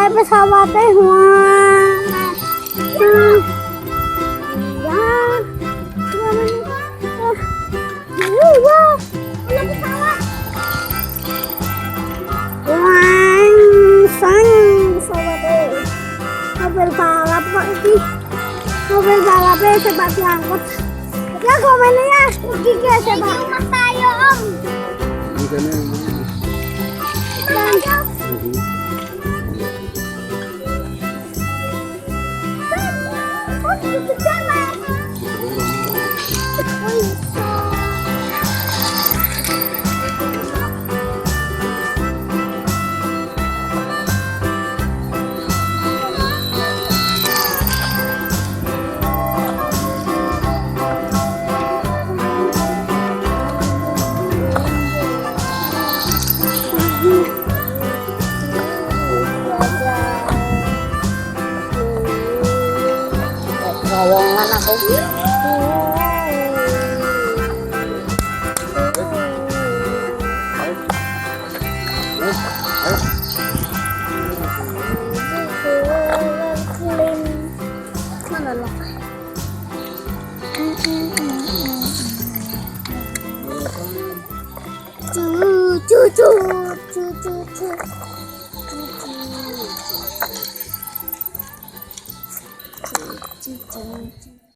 naik pesawat teh wah. Wah, ada pesawat. Wah, sang pesawat teh. Mobil balap kok ini. Mobil balapnya sebab diangkut. Ya komennya ya, pergi ke sebab rumah saya om. Terowongan aku. Mana loh? Cucu.